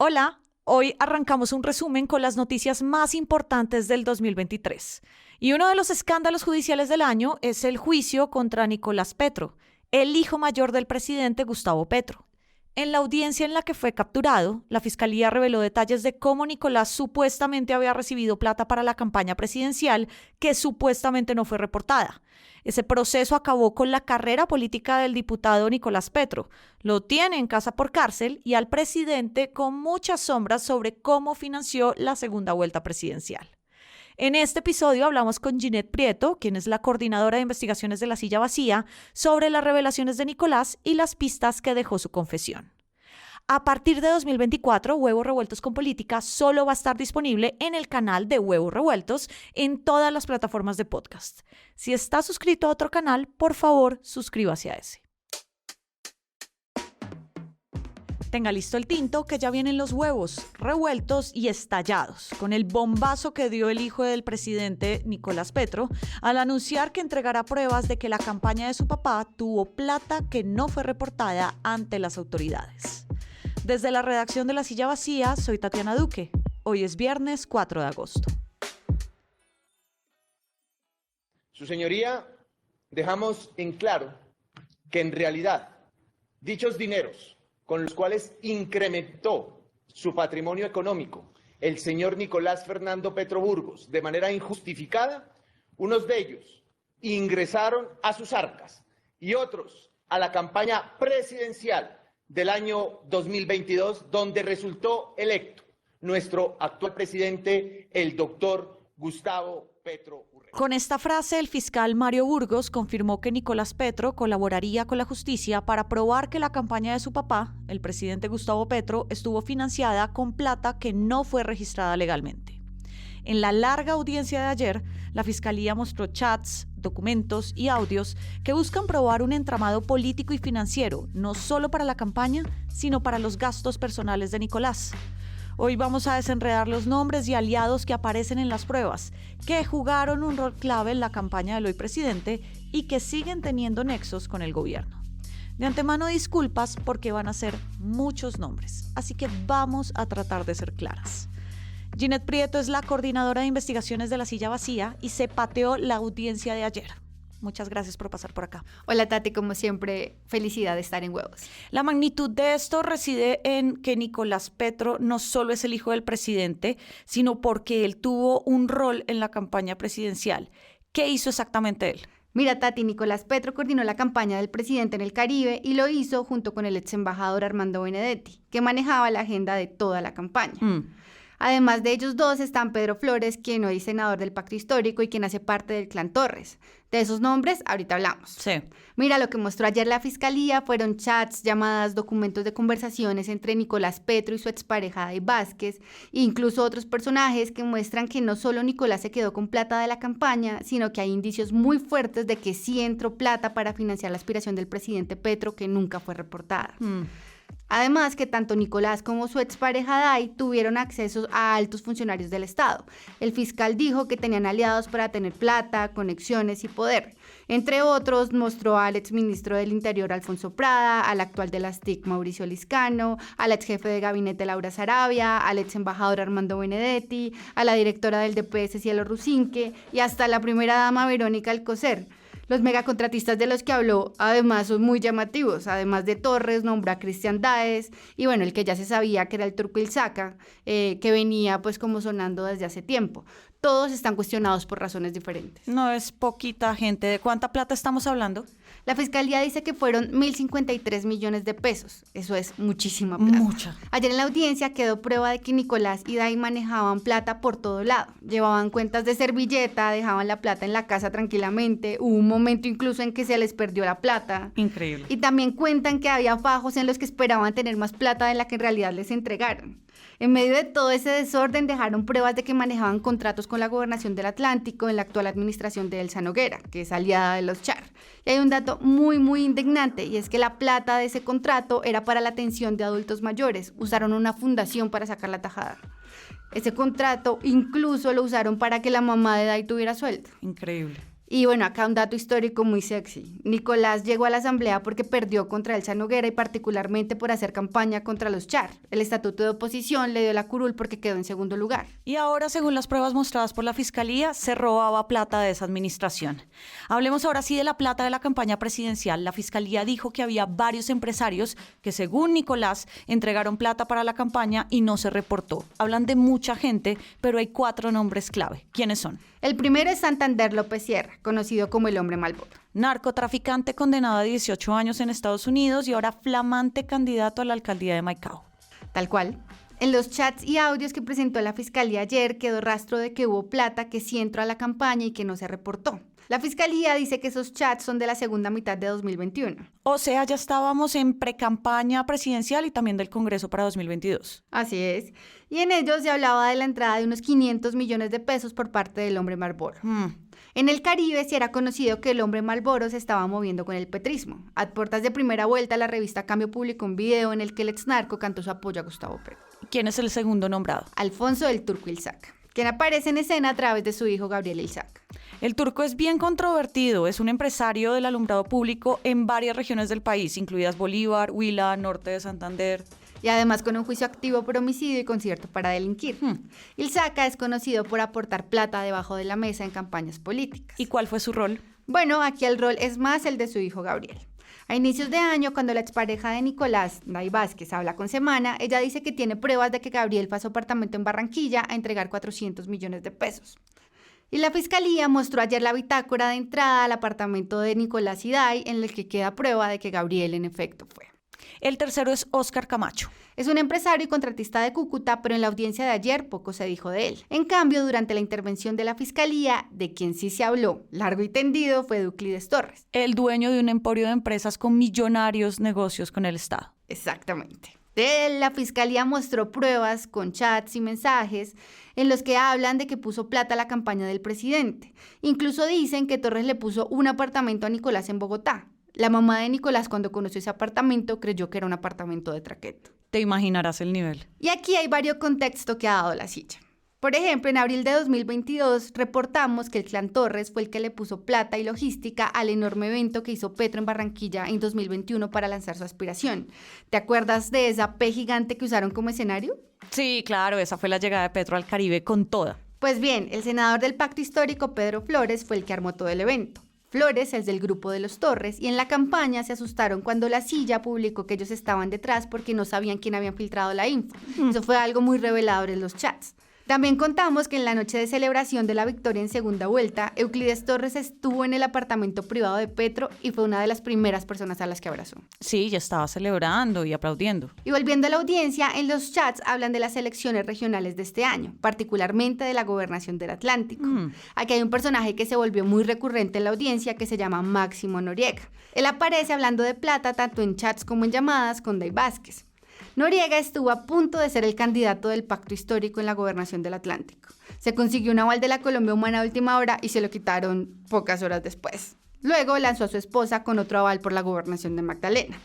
Hola, hoy arrancamos un resumen con las noticias más importantes del 2023. Y uno de los escándalos judiciales del año es el juicio contra Nicolás Petro, el hijo mayor del presidente Gustavo Petro. En la audiencia en la que fue capturado, la Fiscalía reveló detalles de cómo Nicolás supuestamente había recibido plata para la campaña presidencial que supuestamente no fue reportada. Ese proceso acabó con la carrera política del diputado Nicolás Petro. Lo tiene en casa por cárcel y al presidente con muchas sombras sobre cómo financió la segunda vuelta presidencial. En este episodio hablamos con Ginette Prieto, quien es la coordinadora de investigaciones de La Silla Vacía, sobre las revelaciones de Nicolás y las pistas que dejó su confesión. A partir de 2024, Huevos Revueltos con Política solo va a estar disponible en el canal de Huevos Revueltos en todas las plataformas de podcast. Si está suscrito a otro canal, por favor, suscríbase a ese. Tenga listo el tinto, que ya vienen los huevos revueltos y estallados, con el bombazo que dio el hijo del presidente Nicolás Petro al anunciar que entregará pruebas de que la campaña de su papá tuvo plata que no fue reportada ante las autoridades. Desde la redacción de La Silla Vacía, soy Tatiana Duque. Hoy es viernes 4 de agosto. Su señoría, dejamos en claro que en realidad dichos dineros con los cuales incrementó su patrimonio económico el señor Nicolás Fernando Petro Burgos de manera injustificada, unos de ellos ingresaron a sus arcas y otros a la campaña presidencial del año 2022, donde resultó electo nuestro actual presidente, el doctor Gustavo Petro. Con esta frase, el fiscal Mario Burgos confirmó que Nicolás Petro colaboraría con la justicia para probar que la campaña de su papá, el presidente Gustavo Petro, estuvo financiada con plata que no fue registrada legalmente. En la larga audiencia de ayer, la Fiscalía mostró chats, documentos y audios que buscan probar un entramado político y financiero, no solo para la campaña, sino para los gastos personales de Nicolás. Hoy vamos a desenredar los nombres y aliados que aparecen en las pruebas, que jugaron un rol clave en la campaña del hoy presidente y que siguen teniendo nexos con el gobierno. De antemano, disculpas porque van a ser muchos nombres, así que vamos a tratar de ser claras. Ginette Prieto es la coordinadora de investigaciones de La Silla Vacía y se pateó la audiencia de ayer. Muchas gracias por pasar por acá. Hola Tati, como siempre, felicidad de estar en Huevos. La magnitud de esto reside en que Nicolás Petro no solo es el hijo del presidente, sino porque él tuvo un rol en la campaña presidencial. ¿Qué hizo exactamente él? Mira Tati, Nicolás Petro coordinó la campaña del presidente en el Caribe y lo hizo junto con el ex embajador Armando Benedetti, que manejaba la agenda de toda la campaña. Además de ellos dos están Pedro Flores, quien hoy es senador del Pacto Histórico y quien hace parte del Clan Torres. De esos nombres, ahorita hablamos. Sí. Mira, lo que mostró ayer la Fiscalía fueron chats, llamadas, documentos de conversaciones entre Nicolás Petro y su expareja Day Vázquez, e incluso otros personajes que muestran que no solo Nicolás se quedó con plata de la campaña, sino que hay indicios muy fuertes de que sí entró plata para financiar la aspiración del presidente Petro, que nunca fue reportada. Además, que tanto Nicolás como su expareja Day tuvieron acceso a altos funcionarios del Estado. El fiscal dijo que tenían aliados para tener plata, conexiones y poder. Entre otros, mostró al exministro del Interior Alfonso Prada, al actual de las TIC Mauricio Liscano, al ex jefe de gabinete Laura Sarabia, al ex embajador Armando Benedetti, a la directora del DPS Cielo Rusinque y hasta la primera dama Verónica Alcocer. Los megacontratistas de los que habló, además, son muy llamativos. Además de Torres, nombró a Cristian Daes y, bueno, el que ya se sabía que era el Turco Ilzaca, que venía pues como sonando desde hace tiempo. Todos están cuestionados por razones diferentes. No es poquita gente. ¿De cuánta plata estamos hablando? La Fiscalía dice que fueron 1.053 millones de pesos. Eso es muchísima plata. Mucha. Ayer en la audiencia quedó prueba de que Nicolás y Day manejaban plata por todo lado. Llevaban cuentas de servilleta, dejaban la plata en la casa tranquilamente. Hubo un momento incluso en que se les perdió la plata. Increíble. Y también cuentan que había fajos en los que esperaban tener más plata de la que en realidad les entregaron. En medio de todo ese desorden dejaron pruebas de que manejaban contratos con la Gobernación del Atlántico en la actual administración de Elsa Noguera, que es aliada de los Char. Y hay un dato muy indignante, y es que la plata de ese contrato era para la atención de adultos mayores. Usaron una fundación para sacar la tajada. Ese contrato incluso lo usaron para que la mamá de Day tuviera sueldo. Increíble. Y bueno, acá un dato histórico muy sexy. Nicolás llegó a la asamblea porque perdió contra Elsa Noguera y particularmente por hacer campaña contra los Char. El estatuto de oposición le dio la curul porque quedó en segundo lugar. Y ahora, según las pruebas mostradas por la Fiscalía, se robaba plata de esa administración. Hablemos ahora sí de la plata de la campaña presidencial. La Fiscalía dijo que había varios empresarios que, según Nicolás, entregaron plata para la campaña y no se reportó. Hablan de mucha gente, pero hay 4 nombres clave. ¿Quiénes son? El primero es Santander López Sierra, conocido como el Hombre Malboro. Narcotraficante condenado a 18 años en Estados Unidos y ahora flamante candidato a la alcaldía de Maicao. Tal cual. En los chats y audios que presentó la Fiscalía ayer quedó rastro de que hubo plata que sí entró a la campaña y que no se reportó. La Fiscalía dice que esos chats son de la segunda mitad de 2021. O sea, ya estábamos en precampaña presidencial y también del Congreso para 2022. Así es. Y en ellos se hablaba de la entrada de unos 500 millones de pesos por parte del Hombre Malboro. En el Caribe sí era conocido que el Hombre Malboro se estaba moviendo con el petrismo. A puertas de primera vuelta, la revista Cambio publicó un video en el que el exnarco cantó su apoyo a Gustavo Petro. ¿Quién es el segundo nombrado? Alfonso del Turco Ilzaca, quien aparece en escena a través de su hijo Gabriel Ilzaca. El Turco es bien controvertido, es un empresario del alumbrado público en varias regiones del país, incluidas Bolívar, Huila, Norte de Santander. Y además con un juicio activo por homicidio y concierto para delinquir. Ilzaca es conocido por aportar plata debajo de la mesa en campañas políticas. ¿Y cuál fue su rol? Bueno, aquí el rol es más el de su hijo Gabriel. A inicios de año, cuando la expareja de Nicolás, Day Vázquez, habla con Semana, ella dice que tiene pruebas de que Gabriel fue a su apartamento en Barranquilla a entregar 400 millones de pesos. Y la Fiscalía mostró ayer la bitácora de entrada al apartamento de Nicolás y Day, en el que queda prueba de que Gabriel en efecto fue. El tercero es Óscar Camacho. Es un empresario y contratista de Cúcuta, pero en la audiencia de ayer poco se dijo de él. En cambio, durante la intervención de la Fiscalía, de quien sí se habló largo y tendido fue Euclides Torres. El dueño de un emporio de empresas con millonarios negocios con el Estado. Exactamente. De él, la Fiscalía mostró pruebas con chats y mensajes en los que hablan de que puso plata a la campaña del presidente. Incluso dicen que Torres le puso un apartamento a Nicolás en Bogotá. La mamá de Nicolás, cuando conoció ese apartamento, creyó que era un apartamento de traqueto. Te imaginarás el nivel. Y aquí hay varios contextos que ha dado la silla. Por ejemplo, en abril de 2022 reportamos que el clan Torres fue el que le puso plata y logística al enorme evento que hizo Petro en Barranquilla en 2021 para lanzar su aspiración. ¿Te acuerdas de esa P gigante que usaron como escenario? Sí, claro, esa fue la llegada de Petro al Caribe con toda. Pues bien, el senador del Pacto Histórico, Pedro Flores, fue el que armó todo el evento. Flores es del grupo de los Torres y en la campaña se asustaron cuando La Silla publicó que ellos estaban detrás porque no sabían quién había filtrado la info. Eso fue algo muy revelador en los chats. También contamos que en la noche de celebración de la victoria en segunda vuelta, Euclides Torres estuvo en el apartamento privado de Petro y fue una de las primeras personas a las que abrazó. Sí, ya estaba celebrando y aplaudiendo. Y volviendo a la audiencia, en los chats hablan de las elecciones regionales de este año, particularmente de la gobernación del Atlántico. Aquí hay un personaje que se volvió muy recurrente en la audiencia que se llama Máximo Noriega. Él aparece hablando de plata tanto en chats como en llamadas con Day Vázquez. Noriega estuvo a punto de ser el candidato del Pacto Histórico en la gobernación del Atlántico. Se consiguió un aval de la Colombia Humana a última hora y se lo quitaron pocas horas después. Luego lanzó a su esposa con otro aval por la gobernación de Magdalena.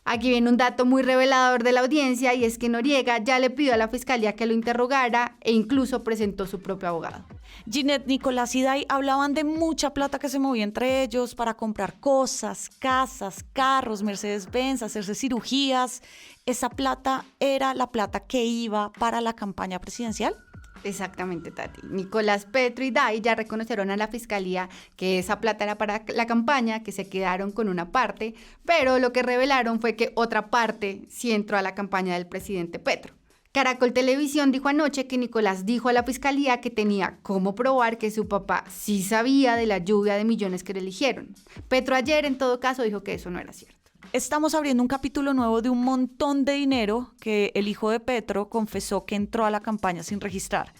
Aquí viene un dato muy revelador de la audiencia y es que Noriega ya le pidió a la Fiscalía que lo interrogara e incluso presentó su propio abogado. Ginette, Nicolás y Day hablaban de mucha plata que se movía entre ellos para comprar cosas, casas, carros, Mercedes-Benz, hacerse cirugías. ¿Esa plata era la plata que iba para la campaña presidencial? Exactamente, Tati. Nicolás, Petro y Day ya reconocieron a la Fiscalía que esa plata era para la campaña, que se quedaron con una parte, pero lo que revelaron fue que otra parte sí entró a la campaña del presidente Petro. Caracol Televisión dijo anoche que Nicolás dijo a la Fiscalía que tenía cómo probar que su papá sí sabía de la lluvia de millones que le eligieron. Petro ayer, en todo caso, dijo que eso no era cierto. Estamos abriendo un capítulo nuevo de un montón de dinero que el hijo de Petro confesó que entró a la campaña sin registrar,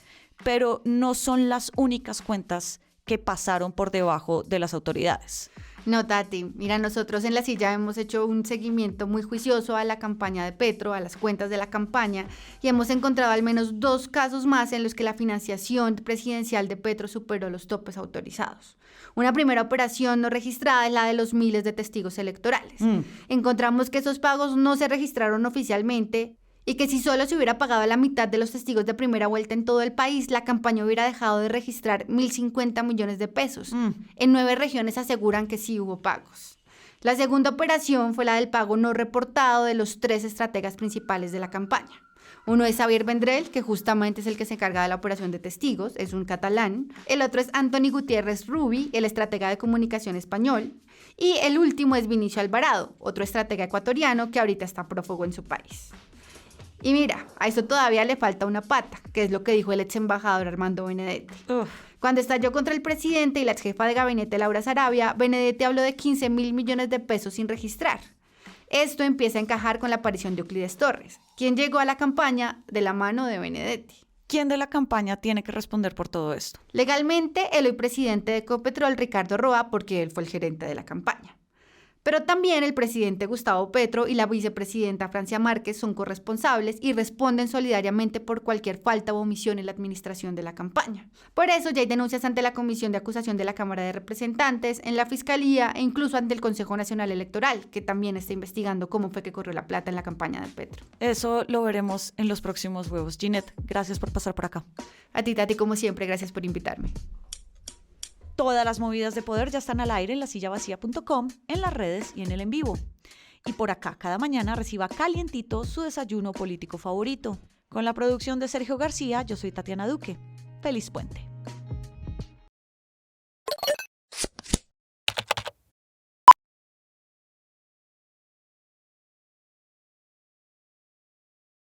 pero no son las únicas cuentas que pasaron por debajo de las autoridades. No, Tati, mira, nosotros en La Silla hemos hecho un seguimiento muy juicioso a la campaña de Petro, a las cuentas de la campaña, y hemos encontrado al menos 2 casos más en los que la financiación presidencial de Petro superó los topes autorizados. Una primera operación no registrada es la de los miles de testigos electorales. Encontramos que esos pagos no se registraron oficialmente y que si solo se hubiera pagado a la mitad de los testigos de primera vuelta en todo el país, la campaña hubiera dejado de registrar 1.050 millones de pesos. En 9 regiones aseguran que sí hubo pagos. La segunda operación fue la del pago no reportado de los 3 estrategas principales de la campaña. Uno es Xavier Vendrell, que justamente es el que se encarga de la operación de testigos, es un catalán. El otro es Antoni Gutiérrez Rubi, el estratega de comunicación español. Y el último es Vinicio Alvarado, otro estratega ecuatoriano que ahorita está prófugo en su país. Y mira, a eso todavía le falta una pata, que es lo que dijo el ex embajador Armando Benedetti. Cuando estalló contra el presidente y la ex jefa de gabinete Laura Sarabia, Benedetti habló de 15.000 millones de pesos sin registrar. Esto empieza a encajar con la aparición de Euclides Torres, quien llegó a la campaña de la mano de Benedetti. ¿Quién de la campaña tiene que responder por todo esto? Legalmente, el hoy presidente de Ecopetrol, Ricardo Roa, porque él fue el gerente de la campaña. Pero también el presidente Gustavo Petro y la vicepresidenta Francia Márquez son corresponsables y responden solidariamente por cualquier falta o omisión en la administración de la campaña. Por eso ya hay denuncias ante la Comisión de Acusación de la Cámara de Representantes, en la Fiscalía e incluso ante el Consejo Nacional Electoral, que también está investigando cómo fue que corrió la plata en la campaña de Petro. Eso lo veremos en los próximos huevos. Ginette, gracias por pasar por acá. A ti, Tati, como siempre, gracias por invitarme. Todas las movidas de poder ya están al aire en lasillavacía.com, en las redes y en el en vivo. Y por acá, cada mañana reciba calientito su desayuno político favorito. Con la producción de Sergio García, yo soy Tatiana Duque. ¡Feliz puente!